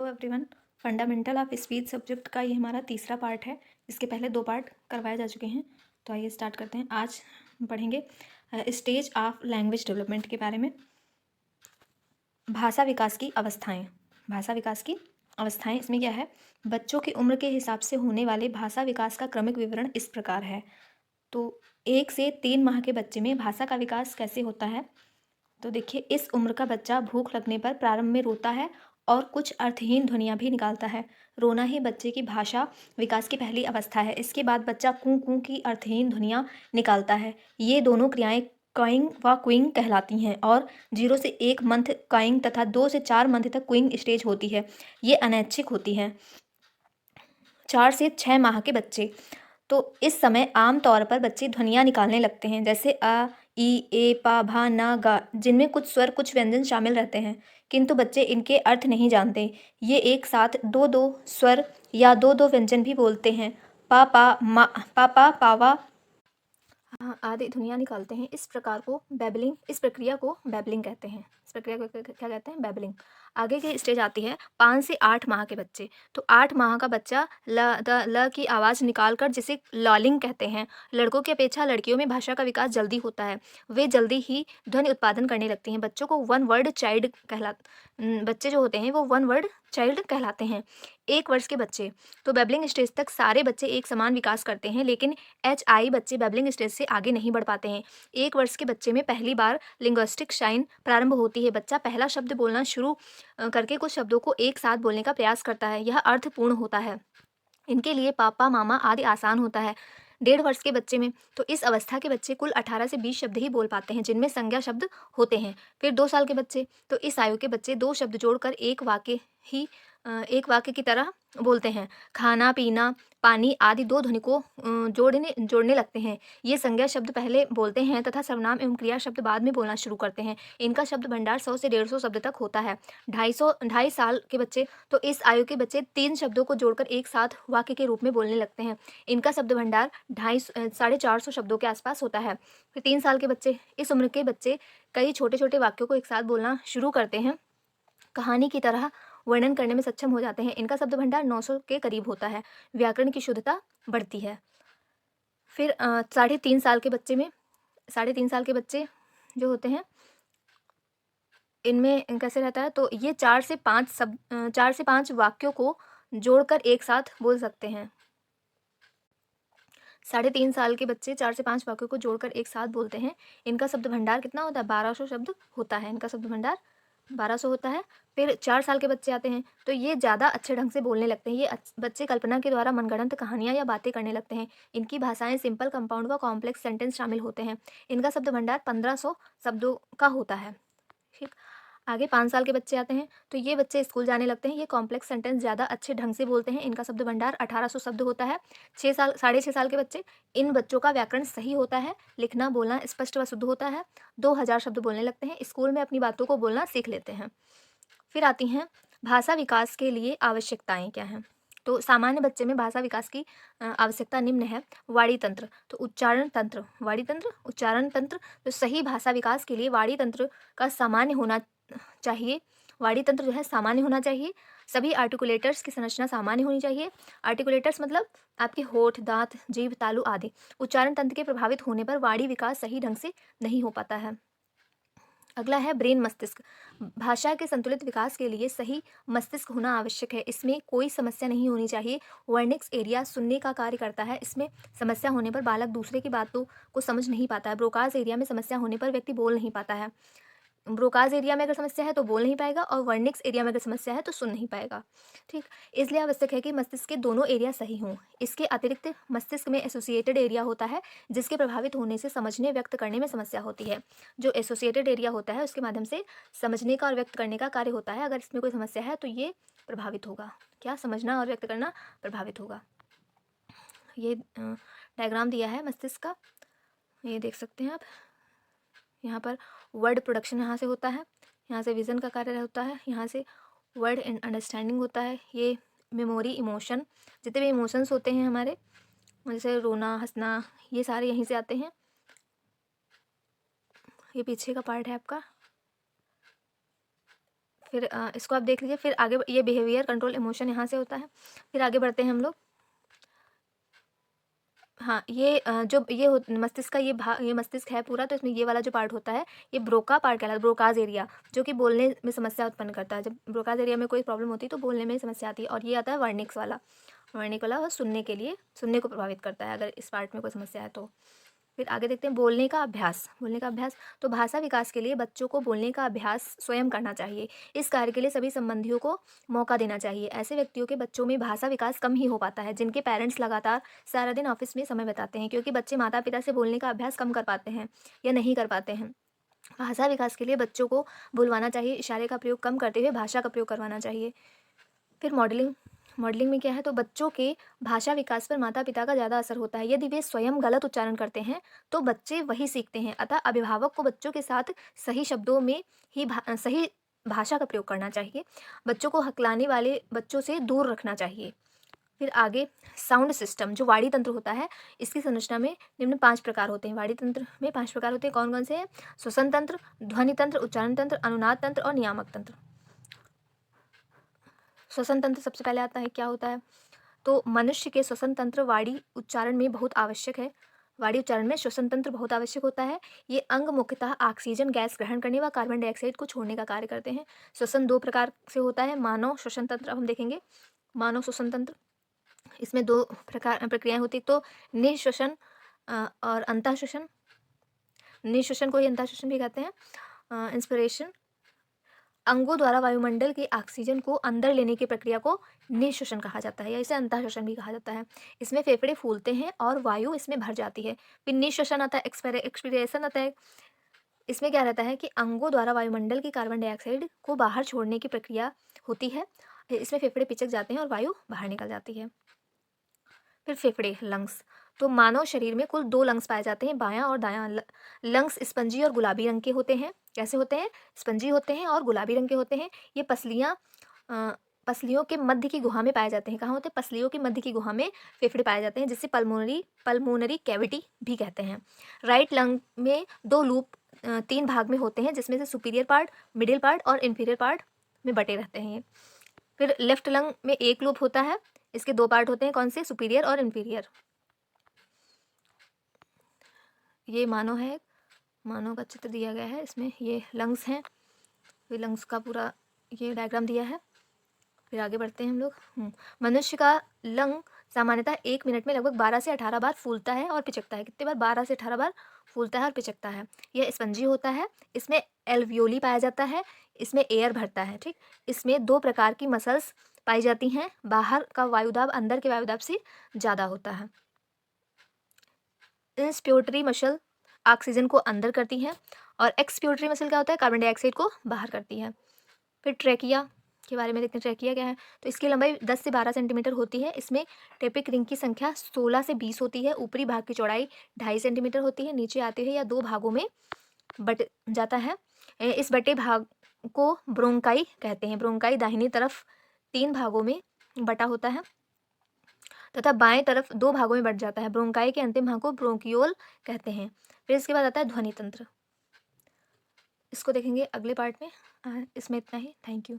Hello everyone. Fundamental of speech subject का ये हमारा तीसरा पार्ट है। इसके पहले 2 पार्ट करवाए जा चुके हैं, तो आइए स्टार्ट करते हैं। आज हम पढ़ेंगे स्टेज ऑफ लैंग्वेज डेवलपमेंट के बारे में। भाषा विकास की अवस्थाएं। भाषा विकास की अवस्थाएं इसमें क्या है, बच्चों की उम्र के हिसाब से होने वाले भाषा विकास का क्रमिक विवरण इस प्रकार है। तो 1 से 3 माह के बच्चे में भाषा का विकास कैसे होता है। तो देखिए, इस उम्र का बच्चा भूख लगने पर प्रारंभ में रोता है और कुछ अर्थहीन ध्वनियाँ भी निकालता है। रोना ही बच्चे की भाषा विकास की पहली अवस्था है। इसके बाद बच्चा कूं कूं की अर्थहीन ध्वनियाँ निकालता है। ये दोनों क्रियाएं कॉइंग व क्विंग कहलाती हैं और 0 से 1 मंथ कॉइंग तथा 2 से 4 मंथ तक क्विंग स्टेज होती है। ये अनैच्छिक होती हैं। 4 से 6 माह के बच्चे, तो इस समय आम तौर पर बच्चे ध्वनियाँ निकालने लगते हैं, जैसे अ, ई, ए, पा, भा, ना, गा, जिनमें कुछ स्वर कुछ व्यंजन शामिल रहते हैं, किंतु बच्चे इनके अर्थ नहीं जानते। ये एक साथ दो दो स्वर या दो दो व्यंजन भी बोलते हैं। पा पा मा, पापा पावा आदि ध्वनियाँ निकालते हैं। इस प्रक्रिया को बैबलिंग कहते हैं। इस प्रक्रिया को क्या कहते हैं? बैबलिंग। आगे की स्टेज आती है 5 से 8 माह के बच्चे। तो 8 माह का बच्चा ल की आवाज़ निकालकर जिसे लॉलिंग कहते हैं। लड़कों की अपेक्षा लड़कियों में भाषा का विकास जल्दी होता है। वे जल्दी ही ध्वनि उत्पादन करने लगती हैं। बच्चों को बच्चे जो होते हैं वो वन वर्ड चाइल्ड कहलाते हैं। 1 वर्ष के बच्चे, तो बैबलिंग स्टेज तक सारे बच्चे एक समान विकास करते हैं, लेकिन HI बच्चे बैबलिंग स्टेज से आगे नहीं बढ़ पाते हैं। 1 वर्ष के बच्चे में पहली बार लिंग्विस्टिक शाइन प्रारंभ होती है। बच्चा पहला शब्द बोलना शुरू करके कुछ शब्दों को एक साथ बोलने का प्रयास करता है। यह अर्थपूर्ण होता है। इनके लिए पापा मामा आदि आसान होता है। 1.5 वर्ष के बच्चे में, तो इस अवस्था के बच्चे कुल 18 से 20 शब्द ही बोल पाते हैं, जिनमें संज्ञा शब्द होते हैं। फिर 2 साल के बच्चे, तो इस आयु के बच्चे 2 शब्द जोड़कर एक वाक्य की तरह बोलते हैं। खाना पीना पानी आदि 2 ध्वनि को जोड़ने लगते हैं। ये संज्ञा शब्द पहले बोलते हैं तथा सर्वनाम एवं क्रिया शब्द बाद में बोलना शुरू करते हैं। इनका शब्द भंडार 100 से 150 शब्द तक होता है। 2.5 साल के बच्चे, तो इस आयु के बच्चे 3 शब्दों को जोड़कर एक साथ वाक्य के रूप में बोलने लगते हैं। इनका शब्द भंडार 450 शब्दों के आसपास होता है। फिर 3 साल के बच्चे, इस उम्र के बच्चे कई छोटे छोटे वाक्यों को एक साथ बोलना शुरू करते हैं। कहानी की तरह वर्णन करने में सक्षम हो जाते हैं। इनका शब्द भंडार 900 के करीब होता है। व्याकरण की शुद्धता बढ़ती है। फिर 3.5 साल के बच्चे जो होते हैं, इनमें कैसे रहता है, तो ये 4 से 5 वाक्यों को जोड़कर एक साथ बोल सकते हैं। 3.5 साल के बच्चे 4 से 5 वाक्यों को जोड़कर एक साथ बोलते हैं। इनका शब्द भंडार कितना होता है? 1200 शब्द होता है। इनका शब्द भंडार 1200 होता है। फिर 4 साल के बच्चे आते हैं, तो ये ज़्यादा अच्छे ढंग से बोलने लगते हैं। ये बच्चे कल्पना के द्वारा मनगढ़ंत कहानियाँ या बातें करने लगते हैं। इनकी भाषाएं सिंपल, कंपाउंड व कॉम्प्लेक्स सेंटेंस शामिल होते हैं। इनका शब्द भंडार 1500 शब्दों का होता है। ठीक, आगे 5 साल के बच्चे आते हैं, तो ये बच्चे स्कूल जाने लगते हैं। ये कॉम्प्लेक्स सेंटेंस ज़्यादा अच्छे ढंग से बोलते हैं। इनका शब्द भंडार 1800 शब्द होता है। 6 साल के बच्चे, इन बच्चों का व्याकरण सही होता है। लिखना बोलना स्पष्ट व शुद्ध होता है। 2000 शब्द बोलने लगते हैं। स्कूल में अपनी बातों को बोलना सीख लेते हैं। फिर आती हैं भाषा विकास के लिए आवश्यकताएं क्या हैं। तो सामान्य बच्चे में भाषा विकास की आवश्यकता निम्न है। वाणी तंत्र, तो उच्चारण तंत्र, वाणी तंत्र, उच्चारण तंत्र। तो सही भाषा विकास के लिए वाणी तंत्र का सामान्य होना चाहिए। वाणी तंत्र जो है सामान्य होना चाहिए। सभी आर्टिकुलेटर्स की संरचना सामान्य होनी चाहिए। आर्टिकुलेटर्स मतलब आपके होठ, दांत, जीभ, तालु आदि। उच्चारण तंत्र के प्रभावित होने पर वाणी विकास सही ढंग से नहीं हो पाता है। अगला है ब्रेन मस्तिष्क। भाषा के संतुलित विकास के लिए सही मस्तिष्क होना आवश्यक है। इसमें कोई समस्या नहीं होनी चाहिए। वर्निक्स एरिया सुनने का कार्य करता है। इसमें समस्या होने पर बालक दूसरे की बातों को समझ नहीं पाता है। ब्रोकाज एरिया में समस्या होने पर व्यक्ति बोल नहीं पाता है। ब्रोकाज एरिया में अगर समस्या है तो बोल नहीं पाएगा, और वर्निक्स एरिया में अगर समस्या है तो सुन नहीं पाएगा। ठीक, इसलिए आवश्यक है कि मस्तिष्क के दोनों एरिया सही हों। इसके अतिरिक्त मस्तिष्क में एसोसिएटेड एरिया होता है, जिसके प्रभावित होने से समझने व्यक्त करने में समस्या होती है। जो एसोसिएटेड एरिया होता है उसके माध्यम से समझने का और व्यक्त करने का कार्य होता है। अगर इसमें कोई समस्या है तो ये प्रभावित होगा। क्या? समझना और व्यक्त करना प्रभावित होगा। ये डायग्राम दिया है मस्तिष्क का, ये देख सकते हैं आप। यहाँ पर वर्ड प्रोडक्शन यहाँ से होता है, यहाँ से विज़न का कार्य होता है, यहाँ से वर्ड एंड अंडरस्टैंडिंग होता है। ये मेमोरी, इमोशन, जितने भी इमोशंस होते हैं हमारे, जैसे रोना, हंसना, ये सारे यहीं से आते हैं। ये पीछे का पार्ट है आपका। फिर इसको आप देख लीजिए। फिर आगे ये बिहेवियर कंट्रोल इमोशन यहाँ से होता है। फिर आगे बढ़ते हैं हम लोग। हाँ, ये जो ये मस्तिष्क का ये मस्तिष्क है पूरा, तो इसमें ये वाला जो पार्ट होता है ये ब्रोका पार्ट कहलाता है, ब्रोकाज एरिया, जो कि बोलने में समस्या उत्पन्न करता है। जब ब्रोकाज एरिया में कोई प्रॉब्लम होती है तो बोलने में समस्या आती है। और ये आता है वर्निक्स वाला, वर्निक वाला वो सुनने को प्रभावित करता है अगर इस पार्ट में कोई समस्या है तो। फिर आगे देखते हैं बोलने का अभ्यास। बोलने का अभ्यास तो भाषा विकास के लिए बच्चों को बोलने का अभ्यास स्वयं करना चाहिए। इस कार्य के लिए सभी संबंधियों को मौका देना चाहिए। ऐसे व्यक्तियों के बच्चों में भाषा विकास कम ही हो पाता है जिनके पेरेंट्स लगातार सारा दिन ऑफिस में समय बिताते हैं, क्योंकि बच्चे माता पिता से बोलने का अभ्यास कम कर पाते हैं या नहीं कर पाते हैं। भाषा विकास के लिए बच्चों को बुलवाना चाहिए, इशारे का प्रयोग कम करते हुए भाषा का प्रयोग करवाना चाहिए। फिर मॉडलिंग। मॉडलिंग में क्या है, तो बच्चों के भाषा विकास पर माता पिता का ज़्यादा असर होता है। यदि वे स्वयं गलत उच्चारण करते हैं तो बच्चे वही सीखते हैं। अतः अभिभावक को बच्चों के साथ सही शब्दों में ही सही भाषा का प्रयोग करना चाहिए। बच्चों को हकलाने वाले बच्चों से दूर रखना चाहिए। फिर आगे साउंड सिस्टम, जो वाणी तंत्र होता है, इसकी संरचना में निम्न 5 प्रकार होते हैं। वाणी तंत्र में 5 प्रकार होते हैं। कौन कौन से हैं? श्वसन तंत्र, ध्वनि तंत्र, उच्चारण तंत्र, अनुनाद तंत्र और नियामक तंत्र। श्वसन तंत्र सबसे पहले आता है। क्या होता है? तो मनुष्य के श्वसन तंत्र वाणी उच्चारण में बहुत आवश्यक है। वाणी उच्चारण में श्वसन तंत्र बहुत आवश्यक होता है। ये अंग मुख्यतः ऑक्सीजन गैस ग्रहण करने व कार्बन डाइऑक्साइड को छोड़ने का कार्य करते हैं। श्वसन 2 प्रकार से होता है। मानव श्वसन तंत्र, अब हम देखेंगे मानव श्वसन तंत्र। इसमें 2 प्रक्रियाएं होती है, तो निःश्वसन और अंतःश्वसन। निःश्वसन को ही अंतःश्वसन भी कहते हैं। इंस्पिरेशन, अंगों द्वारा वायुमंडल के ऑक्सीजन को अंदर लेने की प्रक्रिया को निःश्वसन कहा जाता है या इसे अंतःश्वसन भी कहा जाता है। इसमें फेफड़े फूलते हैं और वायु इसमें भर जाती है। फिर निःश्वसन आता है, एक्सपीरेशन आता है। इसमें क्या रहता है कि अंगों द्वारा वायुमंडल की कार्बन डाइऑक्साइड को बाहर छोड़ने की प्रक्रिया होती है। इसमें फेफड़े पिचक जाते हैं और वायु बाहर निकल जाती है। फिर फेफड़े, लंग्स। तो मानव शरीर में कुल 2 लंग्स पाए जाते हैं, बायां और दायां। लंग्स स्पंजी और गुलाबी रंग के होते हैं। कैसे होते हैं? स्पंजी होते हैं और गुलाबी रंग के होते हैं। ये पसलियों के मध्य की गुहा में पाए जाते हैं। कहाँ होते हैं? पसलियों के मध्य की गुहा में फेफड़े पाए जाते हैं, जिससे पल्मोनरी कैविटी भी कहते हैं। राइट लंग में 2 लूप 3 भाग में होते हैं, जिसमें से सुपीरियर पार्ट, मिडिल पार्ट और इन्फीरियर पार्ट में बटे रहते हैं ये। फिर लेफ्ट लंग में 1 लूप होता है। इसके 2 पार्ट होते हैं। कौन से? सुपीरियर और इन्फीरियर। ये मानव है, मानव का चित्र दिया गया है। इसमें ये लंग्स हैं, ये लंग्स का पूरा ये डायग्राम दिया है। फिर आगे बढ़ते हैं हम लोग। मनुष्य का लंग सामान्यतः 1 मिनट में लगभग 12 से 18 बार फूलता है और पिचकता है। कितने बार? 12 से 18 बार फूलता है और पिचकता है। यह स्पंजी होता है। इसमें एल्वियोली पाया जाता है। इसमें एयर भरता है। ठीक, इसमें 2 प्रकार की मसल्स पाई जाती हैं। बाहर का वायुदाब अंदर के वायुदाब से ज़्यादा होता है। इंस्पिरेटरी मसल ऑक्सीजन को अंदर करती है और एक्सपिरेटरी मसल क्या होता है? कार्बन डाइऑक्साइड को बाहर करती है। फिर ट्रेकिया के बारे में देखते हैं। ट्रेकिया क्या है? तो इसकी लंबाई 10 से 12 सेंटीमीटर होती है। इसमें टेपिक रिंग की संख्या 16 से 20 होती है। ऊपरी भाग की चौड़ाई 2.5 सेंटीमीटर होती है। नीचे आते हुए या 2 भागों में बट जाता है। इस बटे भाग को ब्रोंकाई कहते हैं। ब्रोंकाई दाहिनी तरफ 3 भागों में बटा होता है तथा बाएं तरफ 2 भागों में बट जाता है। ब्रोंकाई के अंतिम भाग को ब्रोंकियोल कहते हैं। फिर इसके बाद आता है ध्वनि तंत्र। इसको देखेंगे अगले पार्ट में। इसमें इतना ही। Thank you.